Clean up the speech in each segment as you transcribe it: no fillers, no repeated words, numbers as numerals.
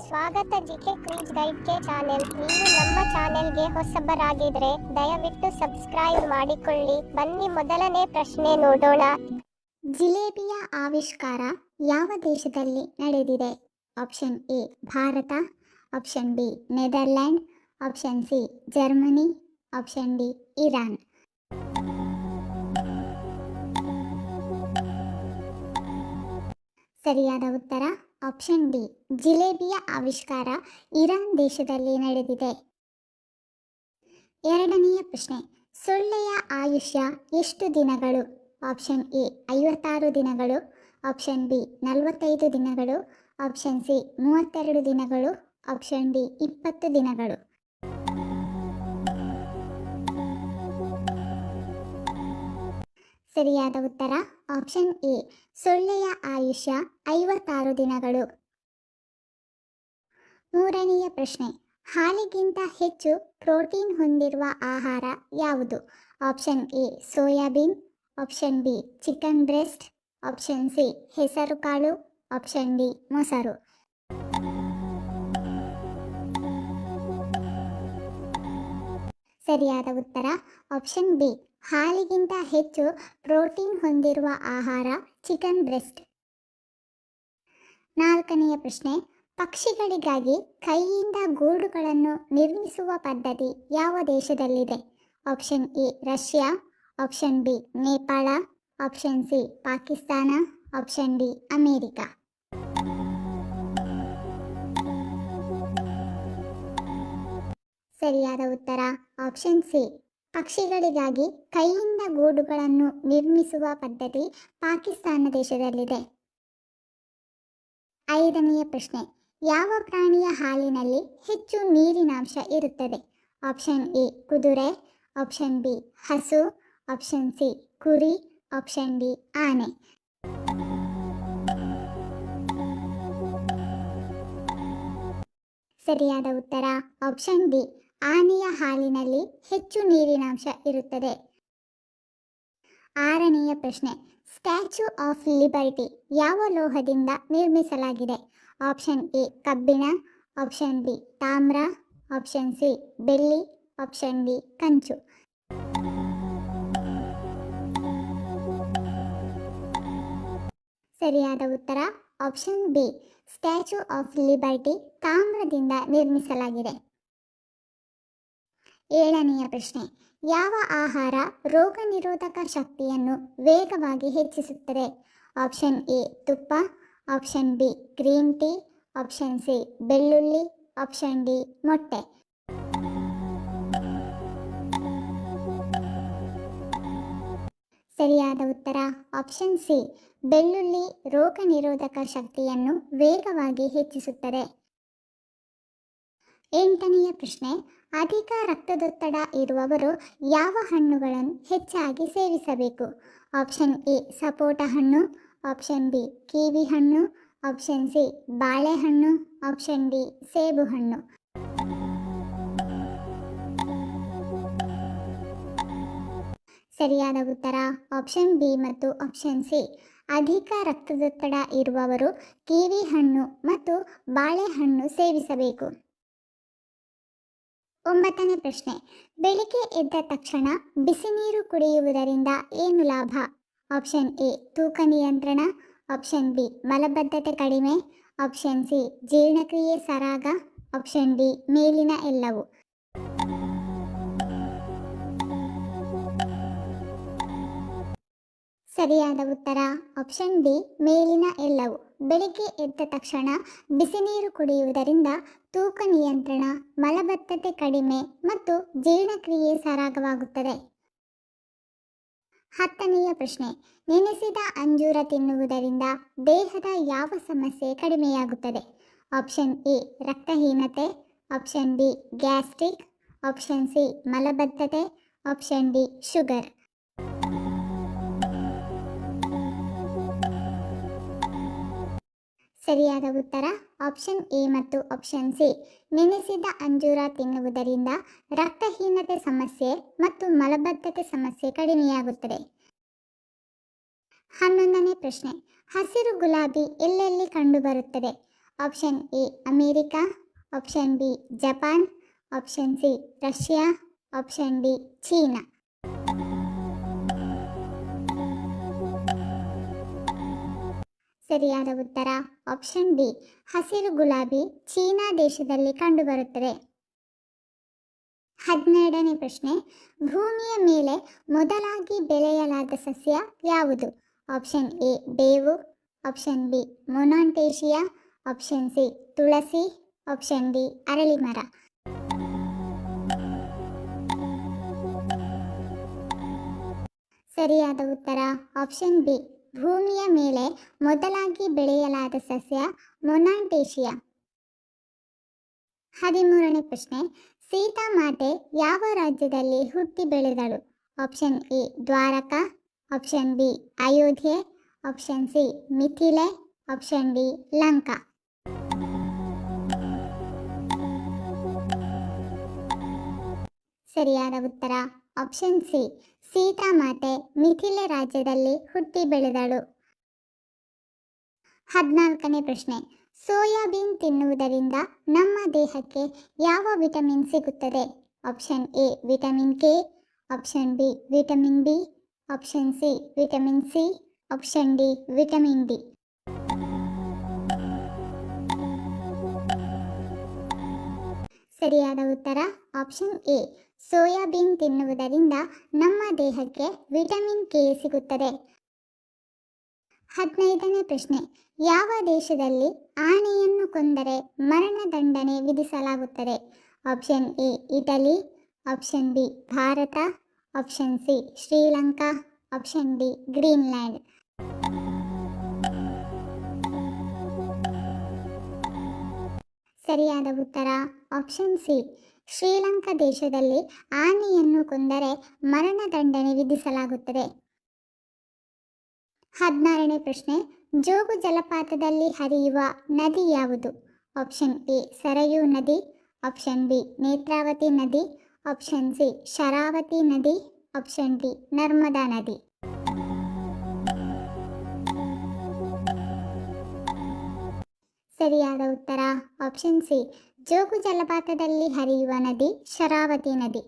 ಸ್ವಾಗತ GK quiz ಗೈಡ್ಗೆ channel. ನೀವು ನಮ್ಮ ಚಾನೆಲ್ಗೆ ಹೊಸಬರಾಗಿದ್ರೆ ದಯವಿಟ್ಟು ಸಬ್ಸ್ಕ್ರೈಬ್ ಮಾಡಿಕೊಳ್ಳಿ. ಬನ್ನಿ ಮೊದಲನೇ ಪ್ರಶ್ನೆ ನೋಡೋಣ. ಜಿಲೇಬಿಯ ಆವಿಷ್ಕಾರ ಯಾವ ದೇಶದಲ್ಲಿ ನಡೆದಿದೆ? Option A Bharat, option B Netherland, option C Germany, option D Iran. ಸರಿಯಾದ ಉತ್ತರ ಆಪ್ಷನ್ ಡಿ, ಜಿಲೇಬಿಯ ಆವಿಷ್ಕಾರ ಇರಾನ್ ದೇಶದಲ್ಲಿ ನಡೆದಿದೆ. ಎರಡನೆಯ ಪ್ರಶ್ನೆ, ಸೊಳ್ಳೆಯ ಆಯುಷ್ಯ ಎಷ್ಟು ದಿನಗಳು? ಆಪ್ಷನ್ ಎ 56 ದಿನಗಳು, ಆಪ್ಷನ್ ಬಿ 45 ದಿನಗಳು, ಆಪ್ಷನ್ ಸಿ 32 ದಿನಗಳು, ಆಪ್ಷನ್ ಡಿ 20 ದಿನಗಳು. ಸರಿಯಾದ ಉತ್ತರ ಆಪ್ಷನ್ ಎ, ಸೊಳ್ಳೆಯ ಆಯುಷ್ಯ 56 ದಿನಗಳು. ಮೂರನೆಯ ಪ್ರಶ್ನೆ, ಹಾಲಿಗಿಂತ ಹೆಚ್ಚು ಪ್ರೋಟೀನ್ ಹೊಂದಿರುವ ಆಹಾರ ಯಾವುದು? Option A soybean, option B chicken breast, option C ಹೆಸರುಕಾಳು, ಆಪ್ಷನ್ ಡಿ ಮೊಸರು. ಸರಿಯಾದ ಉತ್ತರ ಆಪ್ಷನ್ ಬಿ, ಹಾಲಿಗಿಂತ ಹೆಚ್ಚು ಪ್ರೋಟೀನ್ ಹೊಂದಿರುವ ಆಹಾರ ಚಿಕನ್ ಬ್ರೆಸ್ಟ್. ನಾಲ್ಕನೆಯ ಪ್ರಶ್ನೆ, ಪಕ್ಷಿಗಳಿಗಾಗಿ ಕೈಯಿಂದ ಗೂಡುಗಳನ್ನು ನಿರ್ಮಿಸುವ ಪದ್ಧತಿ ಯಾವ ದೇಶದಲ್ಲಿದೆ? Option A Russia, option B Nepal, option C Pakistan, option D America. ಸರಿಯಾದ ಉತ್ತರ ಆಪ್ಷನ್ ಸಿ, ಪಕ್ಷಿಗಳಿಗಾಗಿ ಕೈಯಿಂದ ಗೂಡುಗಳನ್ನು ನಿರ್ಮಿಸುವ ಪದ್ಧತಿ ಪಾಕಿಸ್ತಾನ ದೇಶದಲ್ಲಿದೆ. ಐದನೆಯ ಪ್ರಶ್ನೆ, ಯಾವ ಪ್ರಾಣಿಯ ಹಾಲಿನಲ್ಲಿ ಹೆಚ್ಚು ನೀರಿನಾಂಶ ಇರುತ್ತದೆ? ಆಪ್ಷನ್ ಎ ಕುದುರೆ, ಆಪ್ಷನ್ ಬಿ ಹಸು, ಆಪ್ಷನ್ ಸಿ ಕುರಿ, ಆಪ್ಷನ್ ಡಿ ಆನೆ. ಸರಿಯಾದ ಉತ್ತರ ಆಪ್ಷನ್ ಡಿ, ಆನೆಯ ಹಾಲಿನಲ್ಲಿ ಹೆಚ್ಚು ನೀರಿನಾಂಶ ಇರುತ್ತದೆ. ಆರನೆಯ ಪ್ರಶ್ನೆ, ಸ್ಟ್ಯಾಚ್ಯೂ ಆಫ್ ಲಿಬರ್ಟಿ ಯಾವ ಲೋಹದಿಂದ ನಿರ್ಮಿಸಲಾಗಿದೆ? ಆಪ್ಷನ್ ಎ ಕಬ್ಬಿಣ, ಆಪ್ಷನ್ ಬಿ ತಾಮ್ರ, ಆಪ್ಷನ್ ಸಿ ಬೆಳ್ಳಿ, ಆಪ್ಷನ್ ಡಿ ಕಂಚು. ಸರಿಯಾದ ಉತ್ತರ option B, statue of liberty ತಾಮ್ರದಿಂದ ನಿರ್ಮಿಸಲಾಗಿದೆ. ಏಳನೆಯ ಪ್ರಶ್ನೆ, ಯಾವ ಆಹಾರ ರೋಗ ನಿರೋಧಕ ಶಕ್ತಿಯನ್ನು ವೇಗವಾಗಿ ಹೆಚ್ಚಿಸುತ್ತದೆ? ಆಪ್ಷನ್ ಎ ತುಪ್ಪ, option B green tea, option C ಬೆಳ್ಳುಳ್ಳಿ, ಆಪ್ಷನ್ ಡಿ ಮೊಟ್ಟೆ. ಸರಿಯಾದ ಉತ್ತರ ಆಪ್ಷನ್ ಸಿ, ಬೆಳ್ಳುಳ್ಳಿ ರೋಗ ನಿರೋಧಕ ಶಕ್ತಿಯನ್ನು ವೇಗವಾಗಿ ಹೆಚ್ಚಿಸುತ್ತದೆ. ಎಂಟನೆಯ ಪ್ರಶ್ನೆ, ಅಧಿಕ ರಕ್ತದೊತ್ತಡ ಇರುವವರು ಯಾವ ಹಣ್ಣುಗಳನ್ನು ಹೆಚ್ಚಾಗಿ ಸೇವಿಸಬೇಕು? ಆಪ್ಷನ್ ಎ ಸಪೋಟ ಹಣ್ಣು, ಆಪ್ಷನ್ ಬಿ ಕಿವಿ ಹಣ್ಣು, ಆಪ್ಷನ್ ಸಿ ಬಾಳೆಹಣ್ಣು, ಆಪ್ಷನ್ ಡಿ ಸೇಬು ಹಣ್ಣು. ಸರಿಯಾದ ಉತ್ತರ ಆಪ್ಷನ್ ಬಿ ಮತ್ತು ಆಪ್ಷನ್ ಸಿ, ಅಧಿಕ ರಕ್ತದೊತ್ತಡ ಇರುವವರು ಕಿವಿ ಹಣ್ಣು ಮತ್ತು ಬಾಳೆಹಣ್ಣು ಸೇವಿಸಬೇಕು. ಒಂಬತ್ತನೇ ಪ್ರಶ್ನೆ, ಬೆಳಿಗ್ಗೆ ಎದ್ದ ತಕ್ಷಣ ಬಿಸಿ ನೀರು ಕುಡಿಯುವುದರಿಂದ ಏನು ಲಾಭ? ಆಪ್ಷನ್ ಎ ತೂಕ ನಿಯಂತ್ರಣ, ಆಪ್ಷನ್ ಬಿ ಮಲಬದ್ಧತೆ ಕಡಿಮೆ, ಆಪ್ಷನ್ ಸಿ ಜೀರ್ಣಕ್ರಿಯೆ ಸರಾಗ, ಆಪ್ಷನ್ ಡಿ ಮೇಲಿನ ಎಲ್ಲವೂ. ಸರಿಯಾದ ಉತ್ತರ ಆಪ್ಷನ್ ಡಿ ಮೇಲಿನ ಎಲ್ಲವೂ. ಬೆಳಿಗ್ಗೆ ಎದ್ದ ತಕ್ಷಣ ಬಿಸಿ ನೀರು ಕುಡಿಯುವುದರಿಂದ ತೂಕ ನಿಯಂತ್ರಣ, ಮಲಬದ್ಧತೆ ಕಡಿಮೆ ಮತ್ತು ಜೀರ್ಣಕ್ರಿಯೆ ಸರಾಗವಾಗುತ್ತದೆ. ಹತ್ತನೆಯ ಪ್ರಶ್ನೆ, ನೆನೆಸಿದ ಅಂಜೂರ ತಿನ್ನುವುದರಿಂದ ದೇಹದ ಯಾವ ಸಮಸ್ಯೆ ಕಡಿಮೆಯಾಗುತ್ತದೆ? ಆಪ್ಷನ್ ಎ ರಕ್ತಹೀನತೆ, option B gastric, option C ಮಲಬದ್ಧತೆ, ಆಪ್ಷನ್ ಡಿ ಶುಗರ್. ಸರಿಯಾದ ಉತ್ತರ ಆಪ್ಷನ್ ಎ ಮತ್ತು ಆಪ್ಷನ್ ಸಿ, ನೆನೆಸಿದ ಅಂಜೂರ ತಿನ್ನುವುದರಿಂದ ರಕ್ತಹೀನತೆ ಸಮಸ್ಯೆ ಮತ್ತು ಮಲಬದ್ಧತೆ ಸಮಸ್ಯೆ ಕಡಿಮೆಯಾಗುತ್ತದೆ. 11ನೇ ಪ್ರಶ್ನೆ, ಹಸಿರು ಗುಲಾಬಿ ಎಲ್ಲೆಲ್ಲಿ ಕಂಡುಬರುತ್ತದೆ? Option A America, option B Japan, option C Russia, option D China. ಸರಿಯಾದ ಉತ್ತರ ಆಪ್ಷನ್ ಡಿ ಹಸಿರು ಗುಲಾಬಿ ಚೀನಾ ದೇಶದಲ್ಲಿ ಕಂಡುಬರುತ್ತದೆ. 12ನೇ ಪ್ರಶ್ನೆ, ಭೂಮಿಯ ಮೇಲೆ ಮೊದಲಾಗಿ ಬೆಳೆಯಲಾದ ಸಸ್ಯ ಯಾವುದು? ಆಪ್ಷನ್ ಎ ಬೇವು, ಆಪ್ಷನ್ ಬಿ ಮೊನಾಂಟೇಶಿಯಾ, ಆಪ್ಷನ್ ಸಿ ತುಳಸಿ, ಆಪ್ಷನ್ ಡಿ ಅರಳಿ ಮರ. ಸರಿಯಾದ ಉತ್ತರ ಆಪ್ಷನ್ ಬಿ ಭೂಮಿಯ ಮೇಲೆ ಮೊದಲಾಗಿ ಬೆಳೆಯಲಾದ ಸಸ್ಯ ಮೊನಾಂಟೇಶಿಯಾ. 13ನೇ ಪ್ರಶ್ನೆ, ಸೀತಾಮಾತೆ ಯಾವ ರಾಜ್ಯದಲ್ಲಿ ಹುಟ್ಟಿ ಬೆಳೆದಳು? Option A Dwaraka, option B Ayodhya, option C Mithila, option D Lanka. ಸರಿಯಾದ ಉತ್ತರ ಆಪ್ಷನ್ ಸಿ ಸೀತಾಮಾತೆ ಮಿಥಿಲೆ ರಾಜ್ಯದಲ್ಲಿ ಹುಟ್ಟಿ ಬೆಳೆದಳು. 14ನೇ ಪ್ರಶ್ನೆ, ಸೋಯಾಬೀನ್ ತಿನ್ನುವುದರಿಂದ ನಮ್ಮ ದೇಹಕ್ಕೆ ಯಾವ ವಿಟಮಿನ್ ಸಿಗುತ್ತದೆ? Option A vitamin K, option B vitamin B, option C vitamin C, option D vitamin D. ಸರಿಯಾದ ಉತ್ತರ ಆಪ್ಷನ್ ಎ ಸೋಯಾಬೀನ್ ತಿನ್ನುವುದರಿಂದ ನಮ್ಮ ದೇಹಕ್ಕೆ ವಿಟಮಿನ್ ಕೆ ಸಿಗುತ್ತದೆ. 15ನೇ ಪ್ರಶ್ನೆ, ಯಾವ ದೇಶದಲ್ಲಿ ಆನೆಯನ್ನು ಕೊಂದರೆ ಮರಣದಂಡನೆ ವಿಧಿಸಲಾಗುತ್ತದೆ? Option A Italy, option B Bharat, option C Sri Lanka, option D Greenland. ಸರಿಯಾದ ಉತ್ತರ ಆಪ್ಷನ್ ಸಿ ಶ್ರೀಲಂಕಾ ದೇಶದಲ್ಲಿ ಆನೆಯನ್ನು ಕೊಂದರೆ ಮರಣದಂಡನೆ ವಿಧಿಸಲಾಗುತ್ತದೆ. 16ನೇ ಪ್ರಶ್ನೆ, ಜೋಗು ಜಲಪಾತದಲ್ಲಿ ಹರಿಯುವ ನದಿ ಯಾವುದು? ಆಪ್ಷನ್ ಎ ಸರಯೂ ನದಿ, ಆಪ್ಷನ್ ಬಿ ನೇತ್ರಾವತಿ ನದಿ, ಆಪ್ಷನ್ ಸಿ ಶರಾವತಿ ನದಿ, ಆಪ್ಷನ್ ಡಿ ನರ್ಮದಾ ನದಿ. ಸರಿಯಾದ ಉತ್ತರ ಆಪ್ಷನ್ ಸಿ ಜೋಗು ಜಲಪಾತದಲ್ಲಿ ಹರಿಯುವ ನದಿ ಶರಾವತಿ ನದಿ.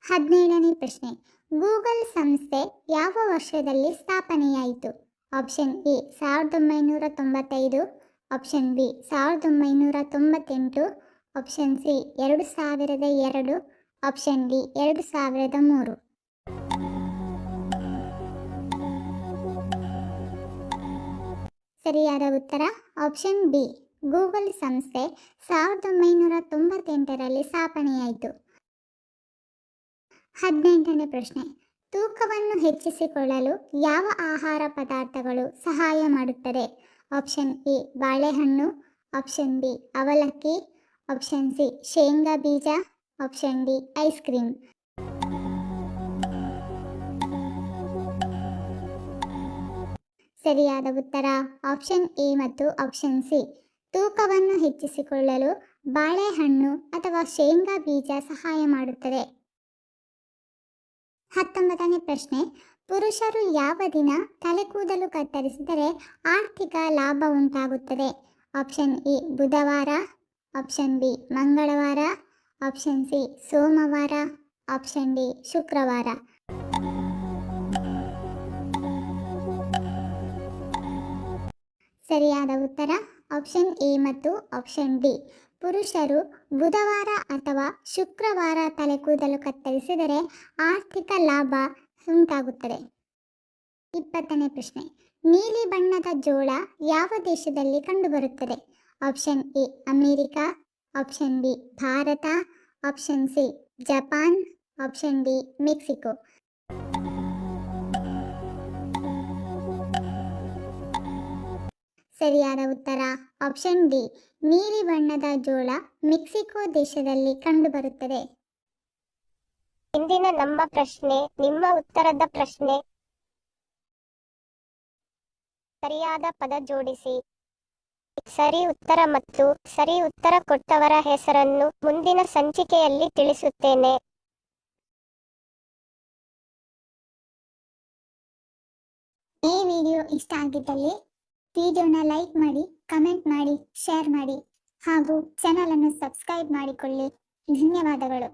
17ನೇ ಪ್ರಶ್ನೆ, ಗೂಗಲ್ ಸಂಸ್ಥೆ ಯಾವ ವರ್ಷದಲ್ಲಿ ಸ್ಥಾಪನೆಯಾಯಿತು? Option A 1995, option B 1998, option C 2002, option D 2003. ಸರಿಯಾದ ಉತ್ತರ ಆಪ್ಷನ್ ಬಿ ಗೂಗಲ್ ಸಂಸ್ಥೆ 1998ರಲ್ಲಿ ಸ್ಥಾಪನೆಯಾಯಿತು. 18ನೇ ಪ್ರಶ್ನೆ, ತೂಕವನ್ನು ಹೆಚ್ಚಿಸಿಕೊಳ್ಳಲು ಯಾವ ಆಹಾರ ಪದಾರ್ಥಗಳು ಸಹಾಯ ಮಾಡುತ್ತದೆ? ಆಪ್ಷನ್ ಎ ಬಾಳೆಹಣ್ಣು, ಆಪ್ಷನ್ ಬಿ ಅವಲಕ್ಕಿ, ಆಪ್ಷನ್ ಸಿ ಶೇಂಗಾ ಬೀಜ, ಆಪ್ಷನ್ ಡಿ ಐಸ್ ಕ್ರೀಮ್. ಸರಿಯಾದ ಉತ್ತರ ಆಪ್ಷನ್ ಎ ಮತ್ತು ಆಪ್ಷನ್ ಸಿ. ತೂಕವನ್ನು ಹೆಚ್ಚಿಸಿಕೊಳ್ಳಲು ಬಾಳೆಹಣ್ಣು ಅಥವಾ ಶೇಂಗಾ ಬೀಜ ಸಹಾಯ ಮಾಡುತ್ತದೆ. 19ನೇ ಪ್ರಶ್ನೆ, ಪುರುಷರು ಯಾವ ದಿನ ತಲೆಕೂದಲು ಕತ್ತರಿಸಿದರೆ ಆರ್ಥಿಕ ಲಾಭ ಉಂಟಾಗುತ್ತದೆ? ಆಪ್ಷನ್ ಎ ಬುಧವಾರ, ಆಪ್ಷನ್ ಬಿ ಮಂಗಳವಾರ, ಆಪ್ಷನ್ ಸಿ ಸೋಮವಾರ, ಆಪ್ಷನ್ ಡಿ ಶುಕ್ರವಾರ. ಸರಿಯಾದ ಉತ್ತರ ಆಪ್ಷನ್ ಎ ಮತ್ತು ಆಪ್ಷನ್ ಡಿ. ಪುರುಷರು ಬುಧವಾರ ಅಥವಾ ಶುಕ್ರವಾರ ತಲೆಕೂದಲು ಕತ್ತರಿಸಿದರೆ ಆರ್ಥಿಕ ಲಾಭ ಉಂಟಾಗುತ್ತದೆ. 20ನೇ ಪ್ರಶ್ನೆ, ನೀಲಿ ಬಣ್ಣದ ಜೋಳ ಯಾವ ದೇಶದಲ್ಲಿ ಕಂಡುಬರುತ್ತದೆ? Option A America, option B Bharat, option C Japan, option D Mexico. ಸರಿಯಾದ ಉತ್ತರ ಆಪ್ಷನ್ ಡಿ. ನೀಲಿ ಬಣ್ಣದ ಜೋಳ ಮೆಕ್ಸಿಕೋ ದೇಶದಲ್ಲಿ ಕಂಡುಬರುತ್ತದೆ. ಇಂದಿನ ನಮ್ಮ ಪ್ರಶ್ನೆ ನಿಮ್ಮ ಉತ್ತರದ ಪ್ರಶ್ನೆ. ಸರಿಯಾದ ಪದ ಜೋಡಿಸಿ. ಸರಿ ಉತ್ತರ ಮತ್ತು ಸರಿ ಉತ್ತರ ಕೊಟ್ಟವರ ಹೆಸರನ್ನು ಮುಂದಿನ ಸಂಚಿಕೆಯಲ್ಲಿ ತಿಳಿಸುತ್ತೇನೆ. ಈ ವಿಡಿಯೋ ಇಷ್ಟ ಆಗಿದ್ದಲ್ಲಿ ವಿಡಿಯೋನ ಲೈಕ್ ಮಾಡಿ, ಕಮೆಂಟ್ ಮಾಡಿ, ಶೇರ್ ಮಾಡಿ ಹಾಗೂ ಚಾನಲ್ ಅನ್ನು ಸಬ್ಸ್ಕ್ರೈಬ್ ಮಾಡಿಕೊಳ್ಳಿ. ಧನ್ಯವಾದಗಳು.